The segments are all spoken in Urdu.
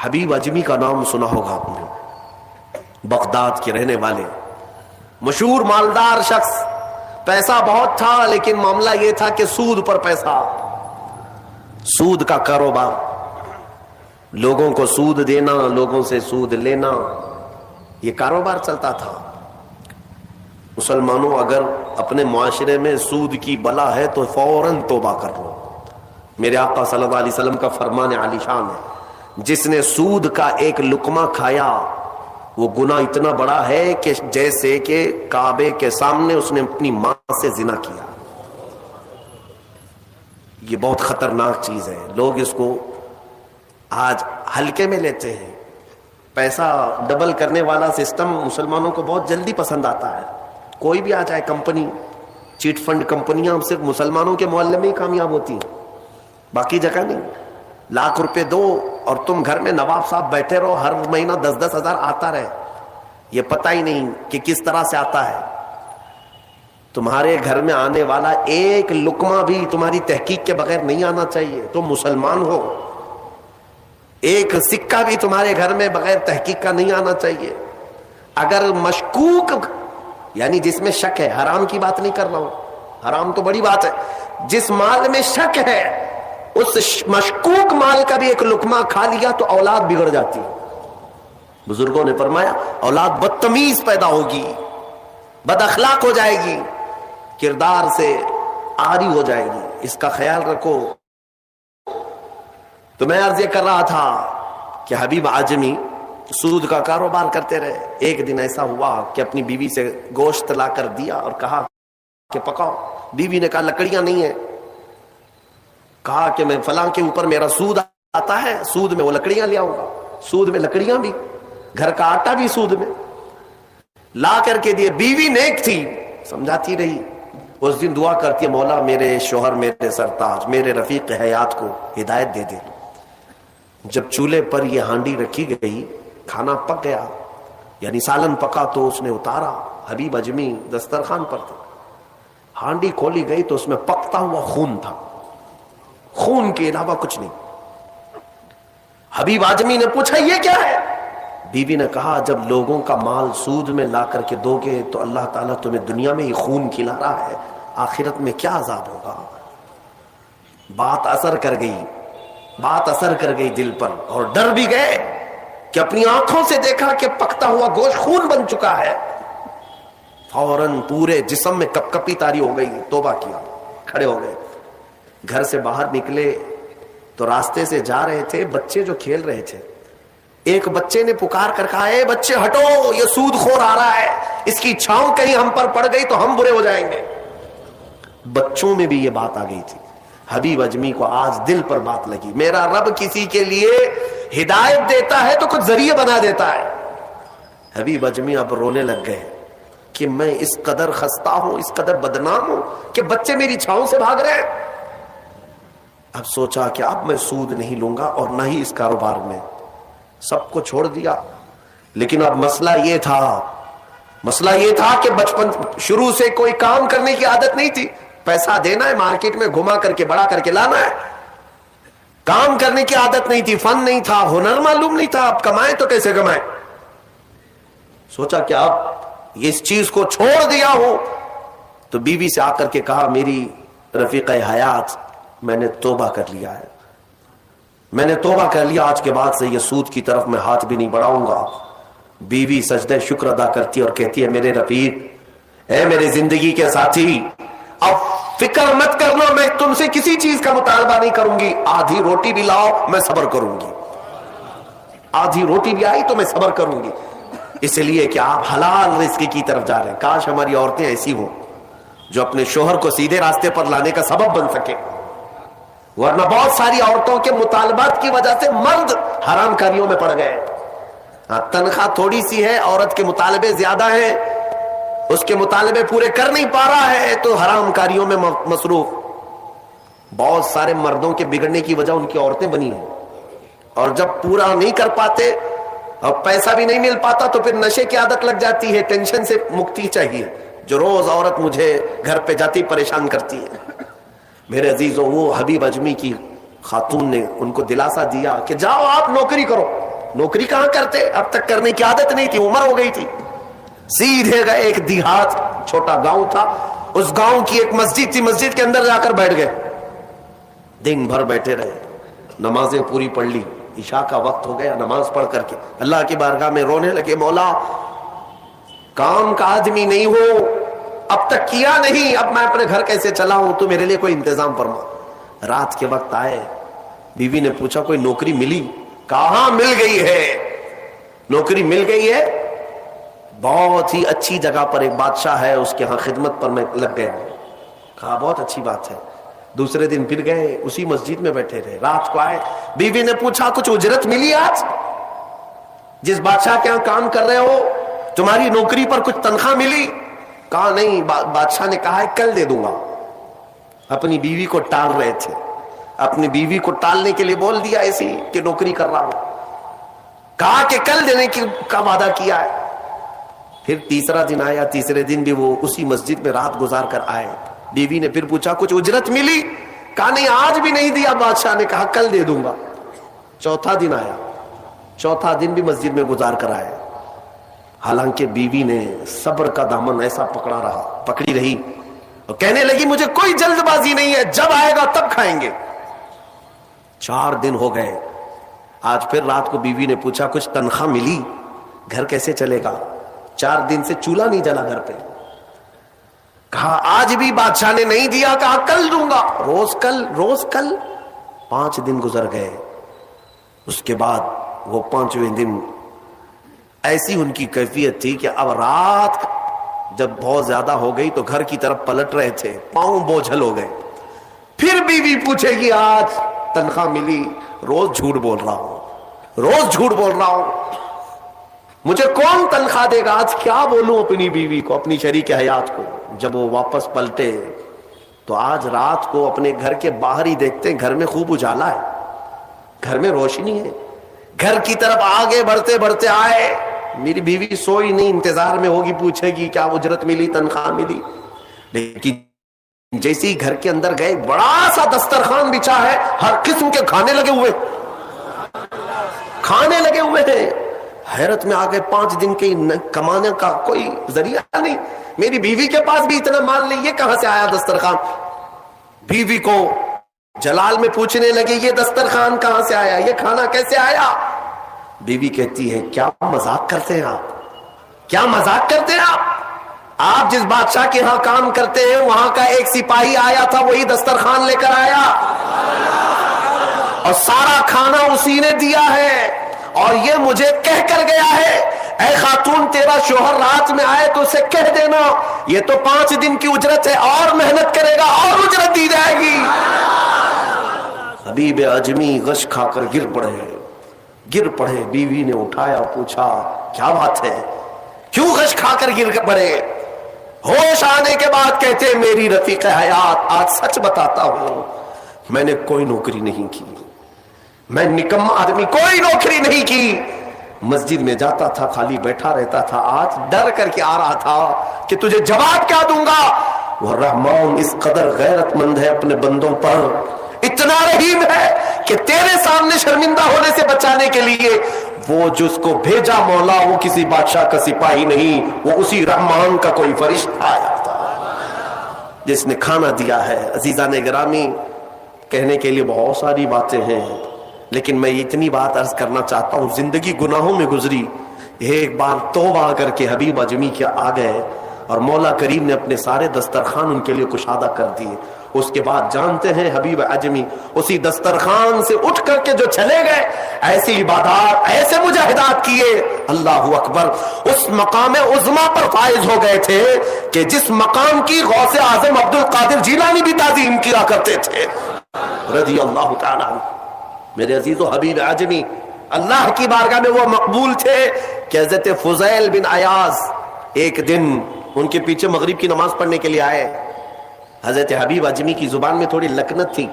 حبیب اجمی کا نام سنا ہوگا آپ نے، بغداد کے رہنے والے مشہور مالدار شخص، پیسہ بہت تھا لیکن معاملہ یہ تھا کہ سود پر پیسہ، سود کا کاروبار، لوگوں کو سود دینا، لوگوں سے سود لینا، یہ کاروبار چلتا تھا۔ مسلمانوں اگر اپنے معاشرے میں سود کی بلا ہے تو فوراً توبہ کر لو۔ میرے آقا صلی اللہ علیہ وسلم کا فرمان عالی شان ہے، جس نے سود کا ایک لقمہ کھایا وہ گناہ اتنا بڑا ہے کہ جیسے کہ کعبے کے سامنے اس نے اپنی ماں سے زنا کیا۔ یہ بہت خطرناک چیز ہے، لوگ اس کو آج ہلکے میں لیتے ہیں۔ پیسہ ڈبل کرنے والا سسٹم مسلمانوں کو بہت جلدی پسند آتا ہے، کوئی بھی آ جائے کمپنی، چیٹ فنڈ کمپنیاں صرف مسلمانوں کے محلے میں ہی کامیاب ہوتی ہیں، باقی جگہ نہیں۔ لاکھ روپے دو اور تم گھر میں نواب صاحب بیٹھے رہو، ہر مہینہ 10-10 ہزار آتا رہے، یہ پتہ ہی نہیں کہ کس طرح سے آتا ہے۔ تمہارے گھر میں آنے والا ایک لقمہ بھی تمہاری تحقیق کے بغیر نہیں آنا چاہیے، تم مسلمان ہو۔ ایک سکہ بھی تمہارے گھر میں بغیر تحقیق کا نہیں آنا چاہیے۔ اگر مشکوک، یعنی جس میں شک ہے، حرام کی بات نہیں کر رہا ہوں، حرام تو بڑی بات ہے، جس مال میں شک ہے اس مشکوک مال کا بھی ایک لقمہ کھا لیا تو اولاد بگڑ جاتی ہے۔ بزرگوں نے فرمایا اولاد بدتمیز پیدا ہوگی، بد اخلاق ہو جائے گی، کردار سے عاری ہو جائے گی، اس کا خیال رکھو۔ تو میں عرض یہ کر رہا تھا کہ حبیب اعجمی سود کا کاروبار کرتے رہے۔ ایک دن ایسا ہوا کہ اپنی بیوی سے گوشت لا کر دیا اور کہا کہ پکاؤ۔ بیوی نے کہا لکڑیاں نہیں ہیں، کہا کہ میں فلاں کے اوپر میرا سود آتا ہے، سود میں وہ لکڑیاں لے آؤں گا، سود میں لکڑیاں بھی، گھر کا آٹا بھی سود میں لا کر کے دیے۔ بیوی نیک تھی، سمجھاتی رہی۔ اس دن دعا کرتی ہے مولا میرے شوہر، میرے سرتاج، میرے رفیق حیات کو ہدایت دے دے۔ جب چولہے پر یہ ہانڈی رکھی گئی، کھانا پک گیا، یعنی سالن پکا تو اس نے اتارا، حبیب اجمی دسترخوان پر تھا، ہانڈی کھولی گئی تو اس میں پکتا ہوا خون تھا، خون کے علاوہ کچھ نہیں۔ حبیب اعجمی نے پوچھا یہ کیا ہے؟ بیوی نے کہا جب لوگوں کا مال سود میں لا کر کے دو گے تو اللہ تعالیٰ تمہیں دنیا میں ہی خون کھلا رہا ہے، آخرت میں کیا عذاب ہوگا۔ بات اثر کر گئی، بات اثر کر گئی دل پر، اور ڈر بھی گئے کہ اپنی آنکھوں سے دیکھا کہ پکتا ہوا گوشت خون بن چکا ہے۔ فوراً پورے جسم میں کپ کپی طاری ہو گئی، توبہ کیا، کھڑے ہو گئے۔ گھر سے باہر نکلے تو راستے سے جا رہے تھے، بچے جو کھیل رہے تھے، ایک بچے نے پکار کر کہا اے بچے ہٹو، یہ سود خور آ رہا ہے، اس کی چھاؤں کہیں ہم پر پڑ گئی تو ہم برے ہو جائیں گے۔ بچوں میں بھی یہ بات آ گئی تھی۔ حبیب اجمی کو آج دل پر بات لگی، میرا رب کسی کے لیے ہدایت دیتا ہے تو کچھ ذریعہ بنا دیتا ہے۔ حبیب اجمی اب رونے لگ گئے کہ میں اس قدر خستہ ہوں، اس قدر بدنام ہوں کہ بچے میری چھاؤں سے بھاگ رہے ہیں۔ اب سوچا کہ اب میں سود نہیں لوں گا اور نہ ہی اس کاروبار میں، سب کو چھوڑ دیا۔ لیکن اب مسئلہ یہ تھا کہ بچپن شروع سے کوئی کام کرنے کی عادت نہیں تھی، پیسہ دینا ہے، مارکیٹ میں گھما کر کے بڑا کر کے لانا ہے، کام کرنے کی عادت نہیں تھی، فن نہیں تھا، ہنر معلوم نہیں تھا، اب کمائیں تو کیسے کمائیں۔ سوچا کہ اب اس چیز کو چھوڑ دیا ہوں، تو بیوی سے آ کر کے کہا میری رفیق حیات میں نے توبہ کر لیا ہے، میں نے توبہ کر لیا، آج کے بعد سے یہ سود کی طرف میں ہاتھ بھی نہیں بڑھاؤں گا۔ بیوی سجدہ شکر ادا کرتی اور کہتی ہے میرے رفیق، اے میرے زندگی کے ساتھی، اب فکر مت کرنا، میں تم سے کسی چیز کا مطالبہ نہیں کروں گی، آدھی روٹی بھی لاؤ میں صبر کروں گی، آدھی روٹی بھی آئی تو میں صبر کروں گی، اس لیے کہ آپ حلال رزق کی طرف جا رہے ہیں۔ کاش ہماری عورتیں ایسی ہوں جو اپنے شوہر کو سیدھے راستے پر لانے کا سبب بن سکے، ورنہ بہت ساری عورتوں کے مطالبات کی وجہ سے مرد حرام کاریوں میں پڑ گئے۔ تنخواہ تھوڑی سی ہے، عورت کے مطالبے زیادہ ہیں، اس کے مطالبے پورے کر نہیں پا رہا ہے تو حرام کاریوں میں مصروف۔ بہت سارے مردوں کے بگڑنے کی وجہ ان کی عورتیں بنی ہیں، اور جب پورا نہیں کر پاتے اور پیسہ بھی نہیں مل پاتا تو پھر نشے کی عادت لگ جاتی ہے، ٹینشن سے مکتی چاہیے، جو روز عورت مجھے گھر پہ جاتی پریشان کرتی ہے۔ میرے عزیزوں، وہ حبیب اجمی کی خاتون نے ان کو دلاسا دیا کہ جاؤ آپ نوکری کرو، نوکری کہاں کرتے, اب تک کرنے کی عادت نہیں تھی, عمر ہو گئی تھی. سیدھے گئے, ایک دیہات چھوٹا گاؤں تھا, اس گاؤں کی ایک مسجد تھی, مسجد کے اندر جا کر بیٹھ گئے. دن بھر بیٹھے رہے, نمازیں پوری پڑھ لی, عشاء کا وقت ہو گیا, نماز پڑھ کر کے اللہ کی بارگاہ میں رونے لگے, مولا کام کا آدمی نہیں ہو, اب تک کیا نہیں, اب میں اپنے گھر کیسے چلا ہوں, تو میرے لیے کوئی انتظام فرما. رات کے وقت آئے, بیوی نے پوچھا کوئی نوکری ملی؟ کہاں مل گئی ہے, نوکری مل گئی ہے, بہت ہی اچھی جگہ پر ایک بادشاہ ہے, اس کے ہاں خدمت پر میں لگ گیا. کہا بہت اچھی بات ہے. دوسرے دن پھر گئے, اسی مسجد میں بیٹھے رہے. رات کو آئے, بیوی نے پوچھا کچھ اجرت ملی آج؟ جس بادشاہ کے ہاں کام کر رہے ہو تمہاری نوکری پر کچھ تنخواہ ملی؟ کہا نہیں, بادشاہ نے کہا ہے کل دے دوں گا. اپنی بیوی کو ٹال رہے تھے, اپنی بیوی کو ٹالنے کے لیے بول دیا ایسی کہ نوکری کر رہا ہوں. کہا کہ کل دینے کا وعدہ کیا ہے. پھر تیسرا دن آیا, تیسرے دن بھی وہ اسی مسجد میں رات گزار کر آئے. بیوی نے پھر پوچھا کچھ اجرت ملی؟ کہا نہیں آج بھی نہیں دیا. بادشاہ نے کہا کل دے دوں گا. چوتھا دن آیا, چوتھا دن بھی مسجد میں گزار کر آئے. حالانکہ بیوی نے صبر کا دامن ایسا پکڑی رہی اور کہنے لگی مجھے کوئی جلد بازی نہیں ہے, جب آئے گا تب کھائیں گے. 4 دن ہو گئے. آج پھر رات کو بیوی نے پوچھا کچھ تنخواہ ملی؟ گھر کیسے چلے گا, 4 دن سے چولہا نہیں جلا گھر پہ. کہا آج بھی بادشاہ نے نہیں دیا. کہا کل دوں گا. روز کل, روز کل. 5 دن گزر گئے. اس کے بعد وہ 5ویں دن ایسی ان کی کیفیت تھی کہ اب رات جب بہت زیادہ ہو گئی تو گھر کی طرف پلٹ رہے تھے, پاؤں بوجھل ہو گئے. پھر بیوی پوچھے گی آج تنخواہ ملی؟ روز جھوٹ بول رہا ہوں, روز جھوٹ بول رہا ہوں, مجھے کون تنخواہ دے گا؟ آج کیا بولوں اپنی بیوی کو, اپنی شریک حیات کو. جب وہ واپس پلٹے تو آج رات کو اپنے گھر کے باہر ہی دیکھتے گھر میں خوب اجالا ہے, گھر میں روشنی ہے. گھر کی طرف آگے بڑھتے بڑھتے آئے, میری بیوی سوئی نہیں, انتظار میں ہوگی, پوچھے گی کیا اجرت ملی, تنخواہ ملی. لیکن جیسے ہی گھر کے اندر گئے, بڑا سا دسترخوان بچھا ہے, ہر قسم کے کھانے لگے ہوئے, کھانے لگے ہوئے ہیں. حیرت میں آ گئے, 5 دن کے کمانے کا کوئی ذریعہ نہیں. میری بیوی کے پاس بھی اتنا مال نہیں, یہ کہاں سے آیا دسترخوان؟ بیوی کو جلال میں پوچھنے لگے یہ دسترخوان کہاں سے آیا, یہ کھانا کیسے آیا؟ بیوی کہتی ہے کیا مذاق کرتے ہیں آپ, کیا مذاق کرتے ہیں آپ؟ آپ جس بادشاہ کے ہاں کام کرتے ہیں وہاں کا ایک سپاہی آیا تھا, وہی دسترخوان لے کر آیا اور سارا کھانا اسی نے دیا ہے, اور یہ مجھے کہہ کر گیا ہے اے خاتون تیرا شوہر رات میں آئے تو اسے کہہ دینا یہ تو 5 دن کی اجرت ہے, اور محنت کرے گا اور اجرت دی جائے گی. حبیب اعجمی غش کھا کر گر پڑے. بیوی نے اٹھایا, پوچھا کیا بات ہے, کیوں غش کھا کر گر پڑے؟ ہوش آنے کے بعد کہتے میری رفیق حیات آج سچ بتاتا ہوں, میں نے کوئی نوکری نہیں کی, میں نکما آدمی, کوئی نوکری نہیں کی. مسجد میں جاتا تھا, خالی بیٹھا رہتا تھا. آج ڈر کر کے آ رہا تھا کہ تجھے جواب کیا دوں گا. وہ رحمان اس قدر غیرت مند ہے اپنے بندوں پر, اتنا رحیم ہے کہ تیرے سامنے شرمندہ ہونے سے بچانے کے لیے وہ جس کو بھیجا مولا وہ کسی بادشاہ کا سپاہی نہیں, وہ اسی رحمان کا کوئی فرشتہ آیا تھا جس نے کھانا دیا ہے. عزیزان گرامی, کہنے کے لیے بہت ساری باتیں ہیں, لیکن میں اتنی بات عرض کرنا چاہتا ہوں. زندگی گناہوں میں گزری, ایک بار توبہ کر کے حبیب اعجمی کے آ گئے اور مولا کریم نے اپنے سارے دسترخوان ان کے لیے کشادہ کر دیے. اس کے بعد جانتے ہیں حبیب اعجمی اسی دسترخوان سے اٹھ کر کے جو چلے گئے, ایسی عبادات, ایسے مجاہدات کیے, اللہ اکبر, اس مقام عظما پر فائز ہو گئے تھے کہ جس مقام کی غوث اعظم عبد القادر جیلانی بھی تعظیم کیا کرتے تھے رضی اللہ تعالیٰ. میرے عزیز و حبیب اعجمی اللہ کی بارگاہ میں وہ مقبول تھے کہ حضرت فضیل بن عیاض ایک دن ان کے پیچھے مغرب کی نماز پڑھنے کے لیے آئے. حضرت حبیب اعجمی کی زبان میں تھوڑی لکنت تھی,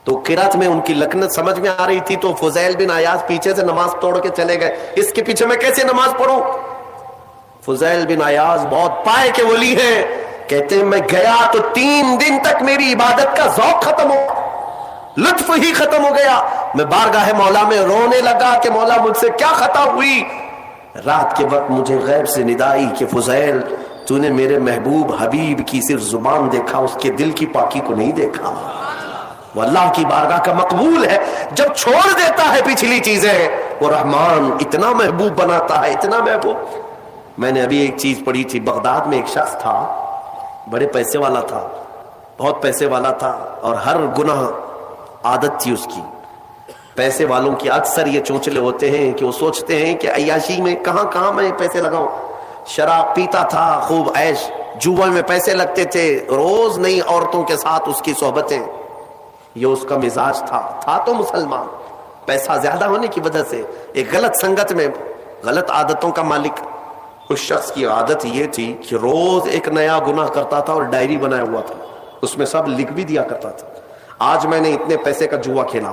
تو قرات میں ان کی لکنت سمجھ میں آ رہی تھی, تو فضیل بن عیاض پیچھے سے نماز توڑ کے چلے گئے, اس کے پیچھے میں کیسے نماز پڑھوں. فضیل بن عیاض بہت پائے کے ولی ہیں, کہتے ہیں میں گیا تو 3 دن تک میری عبادت کا ذوق ختم ہو, لطف ہی ختم ہو گیا. میں بارگاہ مولا میں رونے لگا کہ مولا مجھ سے کیا خطا ہوئی. رات کے وقت مجھے غیب سے ندائی کہ فضیل تو نے میرے محبوب حبیب کی صرف زبان دیکھا, اس کے دل کی پاکی کو نہیں دیکھا. وہ اللہ کی بارگاہ کا مقبول ہے. جب چھوڑ دیتا ہے پچھلی چیزیں, وہ رحمان اتنا محبوب بناتا ہے, اتنا محبوب. میں نے ابھی ایک چیز پڑھی تھی, بغداد میں ایک شخص تھا, بڑے پیسے والا تھا, بہت پیسے والا تھا, اور ہر گناہ عادت تھی اس کی. پیسے والوں کی اکثر یہ چونچلے ہوتے ہیں کہ وہ سوچتے ہیں کہ عیاشی میں کہاں میں پیسے لگاؤں. شراب پیتا تھا, خوب عیش, جوا میں پیسے لگتے تھے, روز نئی عورتوں کے ساتھ اس کی صحبتیں. یہ اس کا مزاج تھا تو مسلمان, پیسہ زیادہ ہونے کی وجہ سے ایک غلط سنگت میں غلط عادتوں کا مالک. اس شخص کی عادت یہ تھی کہ روز ایک نیا گناہ کرتا تھا اور ڈائری بنایا ہوا تھا, اس میں سب لکھ بھی دیا کرتا تھا. آج میں نے اتنے پیسے کا جوا کھیلا,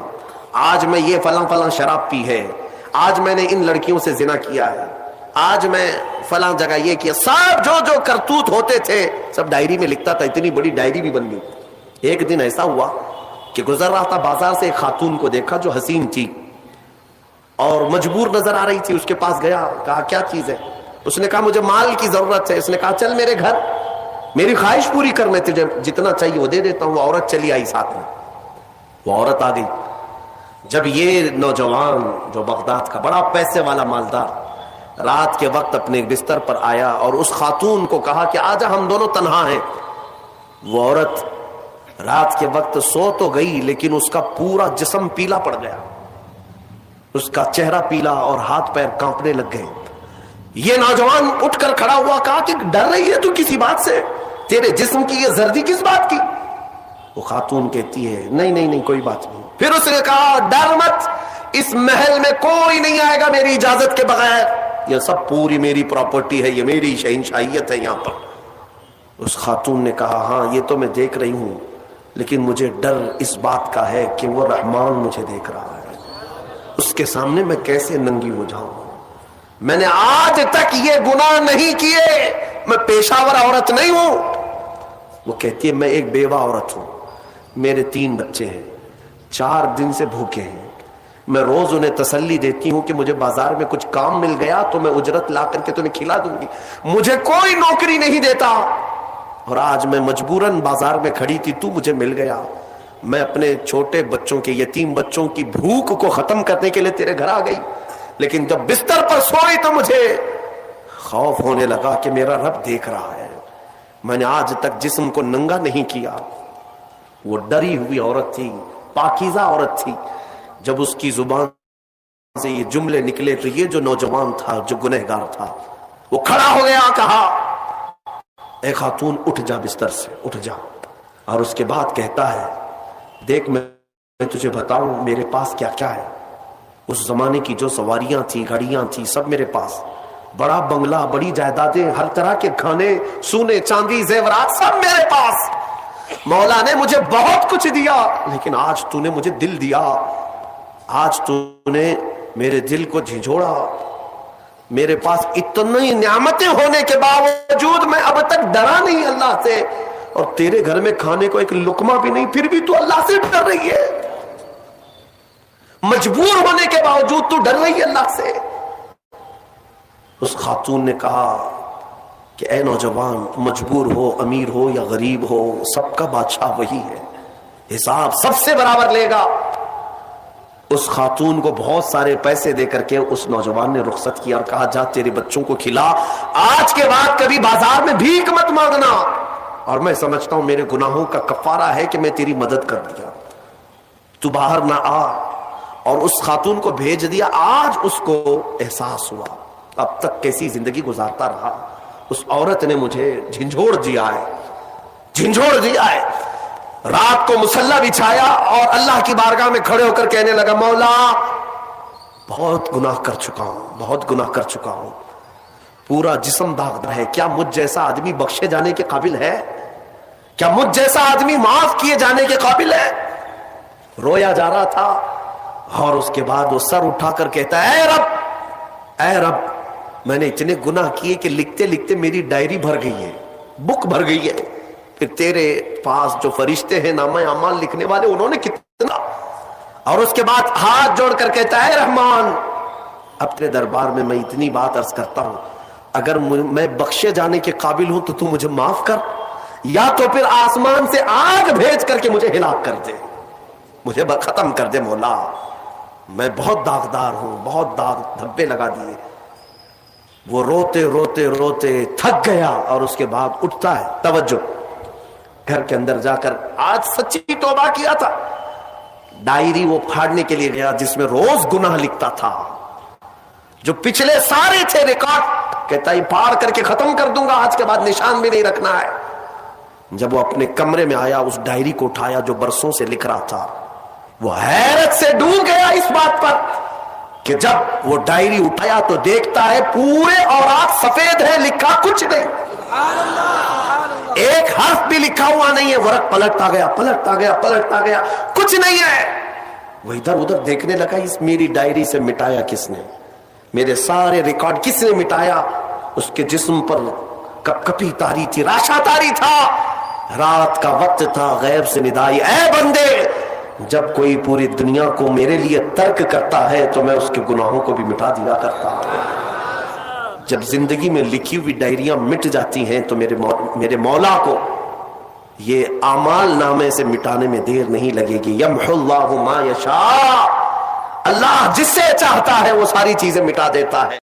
آج میں یہ فلاں شراب پی ہے, آج میں نے ان لڑکیوں سے زنا کیا ہے, آج میں فلاں جگہ یہ کیا. سب جو کرتوت ہوتے تھے سب ڈائری میں لکھتا تھا. اتنی بڑی ڈائری بھی بن گئی. ایک دن ایسا ہوا کہ گزر رہا تھا بازار سے, ایک خاتون کو دیکھا جو حسین تھی اور مجبور نظر آ رہی تھی. اس کے پاس گیا, کہا کیا چیز ہے؟ اس نے کہا مجھے مال کی ضرورت ہے. اس نے کہا چل میرے گھر, میری خواہش پوری کر, میں تجھے جتنا چاہیے وہ دے دیتا ہوں. وہ عورت چلی آئی ساتھ میں. وہ عورت آ گئی. جب یہ نوجوان جو بغداد کا بڑا پیسے والا مالدار رات کے وقت اپنے بستر پر آیا اور اس خاتون کو کہا کہ آجا ہم دونوں تنہا ہیں, وہ عورت رات کے وقت سو تو گئی لیکن اس کا پورا جسم پیلا پڑ گیا, اس کا چہرہ پیلا اور ہاتھ پیر کانپنے لگ گئے. یہ نوجوان اٹھ کر کھڑا ہوا, کہا کہ ڈر رہی ہے تو کسی بات سے, تیرے جسم کی یہ زردی کس بات کی؟ وہ خاتون کہتی ہے نہیں کوئی بات نہیں. پھر اس نے کہا ڈر مت, اس محل میں کوئی نہیں آئے گا میری اجازت کے بغیر, یہ سب پوری میری پراپرٹی ہے, یہ میری شہنشاہیت ہے یہاں پر. اس خاتون نے کہا ہاں یہ تو میں دیکھ رہی ہوں, لیکن مجھے ڈر اس بات کا ہے کہ وہ رحمان مجھے دیکھ رہا ہے, اس کے سامنے میں کیسے ننگی ہو جاؤں. میں نے آج تک یہ گناہ نہیں کیے, میں پیشہ ور عورت نہیں ہوں. وہ کہتی ہے میں ایک بیوہ عورت ہوں, میرے 3 بچے ہیں, 4 دن سے بھوکے ہیں. میں روز انہیں تسلی دیتی ہوں کہ مجھے بازار میں کچھ کام مل گیا تو میں اجرت لا کر کے تمہیں کھلا دوں گی. مجھے کوئی نوکری نہیں دیتا, اور آج میں مجبوراً بازار میں کھڑی تھی, تو مجھے مل گیا. میں اپنے چھوٹے بچوں کے, یتیم بچوں کی بھوک کو ختم کرنے کے لیے تیرے گھر آ گئی, لیکن جب بستر پر سوئی تو مجھے خوف ہونے لگا کہ میرا رب دیکھ رہا ہے. میں نے آج تک جسم کو ننگا نہیں کیا. وہ ڈری ہوئی عورت تھی, پاکیزہ عورت تھی. جب اس کی زبان سے یہ جملے نکلے تو یہ جو نوجوان تھا, جو گنہگار تھا, وہ کھڑا ہو گیا, کہا اے خاتون اٹھ جا, بستر سے اٹھ جا. اور اس کے بعد کہتا ہے دیکھ میں تجھے بتاؤں میرے پاس کیا کیا ہے. اس زمانے کی جو سواریاں تھیں, گھڑیاں تھیں, سب میرے پاس, بڑا بنگلہ, بڑی جائیدادیں, ہر طرح کے کھانے, سونے چاندی, زیورات, سب میرے پاس. مولا نے مجھے بہت کچھ دیا, لیکن آج تو نے مجھے دل دیا, آج تو نے میرے دل کو جھنجھوڑا. میرے پاس اتنی نعمتیں ہونے کے باوجود میں اب تک ڈرا نہیں اللہ سے, اور تیرے گھر میں کھانے کو ایک لقمہ بھی نہیں, پھر بھی تو اللہ سے ڈر رہی ہے. مجبور ہونے کے باوجود تو ڈر رہی ہے اللہ سے. اس خاتون نے کہا کہ اے نوجوان, مجبور ہو, امیر ہو یا غریب ہو, سب کا بادشاہ وہی ہے, حساب سب سے برابر لے گا. اس خاتون کو بہت سارے پیسے دے کر کے اس نوجوان نے رخصت کیا اور کہا جا تیرے بچوں کو کھلا, آج کے بعد کبھی بازار میں بھیک مت مانگنا, اور میں سمجھتا ہوں میرے گناہوں کا کفارہ ہے کہ میں تیری مدد کر دیا, تو باہر نہ آ. اور اس خاتون کو بھیج دیا. آج اس کو احساس ہوا اب تک کیسی زندگی گزارتا رہا, اس عورت نے مجھے جھنجھوڑ دیا ہے. رات کو مصلی بچھایا اور اللہ کی بارگاہ میں کھڑے ہو کر کہنے لگا مولا بہت گناہ کر چکا ہوں, پورا جسم داغدار ہے. کیا مجھ جیسا آدمی بخشے جانے کے قابل ہے؟ کیا مجھ جیسا آدمی معاف کیے جانے کے قابل ہے؟ رویا جا رہا تھا, اور اس کے بعد وہ سر اٹھا کر کہتا ہے اے رب میں نے اتنے گناہ کیے کہ لکھتے لکھتے میری ڈائری بھر گئی ہے, بک بھر گئی ہے. پھر تیرے پاس جو فرشتے ہیں نامہ اعمال لکھنے والے, انہوں نے کتنا اور اس کے بعد ہاتھ جوڑ کر کہتا ہے رحمان اپنے دربار میں میں اتنی بات عرض کرتا ہوں، اگر میں بخشے جانے کے قابل ہوں تو مجھے معاف کر، یا تو پھر آسمان سے آگ بھیج کر کے مجھے ہلاک کر دے، مجھے ختم کر دے مولا، میں بہت داغدار ہوں، بہت داغ دھبے لگا دیے۔ وہ روتے روتے روتے تھک گیا اور اس کے بعد اٹھتا ہے، توجہ، گھر کے اندر جا کر آج سچی توبہ کیا تھا، ڈائری وہ پھاڑنے کے لیے گیا جس میں روز گناہ لکھتا تھا، جو پچھلے سارے تھے ریکارڈ، کہتا ہے پھاڑ کر کے ختم کر دوں گا، آج کے بعد نشان بھی نہیں رکھنا ہے۔ جب وہ اپنے کمرے میں آیا، اس ڈائری کو اٹھایا جو برسوں سے لکھ رہا تھا، وہ حیرت سے ڈوب گیا اس بات پر کہ جب وہ ڈائری اٹھایا تو دیکھتا ہے پورے اوراق سفید ہے، لکھا کچھ نہیں، ایک حرف بھی لکھا ہوا نہیں ہے۔ ورق پلٹتا گیا پلٹتا گیا پلٹتا گیا، کچھ نہیں ہے۔ وہ ادھر ادھر دیکھنے لگا، اس میری ڈائری سے مٹایا کس نے، میرے سارے ریکارڈ کس نے مٹایا؟ اس کے جسم پر کپ کپی تاری تھی، راشا تاری تھا، رات کا وقت تھا، غیب سے ندائی، اے بندے جب کوئی پوری دنیا کو میرے لیے ترک کرتا ہے تو میں اس کے گناہوں کو بھی مٹا دیا کرتا ہوں۔ جب زندگی میں لکھی ہوئی ڈائریاں مٹ جاتی ہیں تو میرے مولا کو یہ اعمال نامے سے مٹانے میں دیر نہیں لگے گی۔ یمحو اللہ ما یشاء، اللہ جس سے چاہتا ہے وہ ساری چیزیں مٹا دیتا ہے۔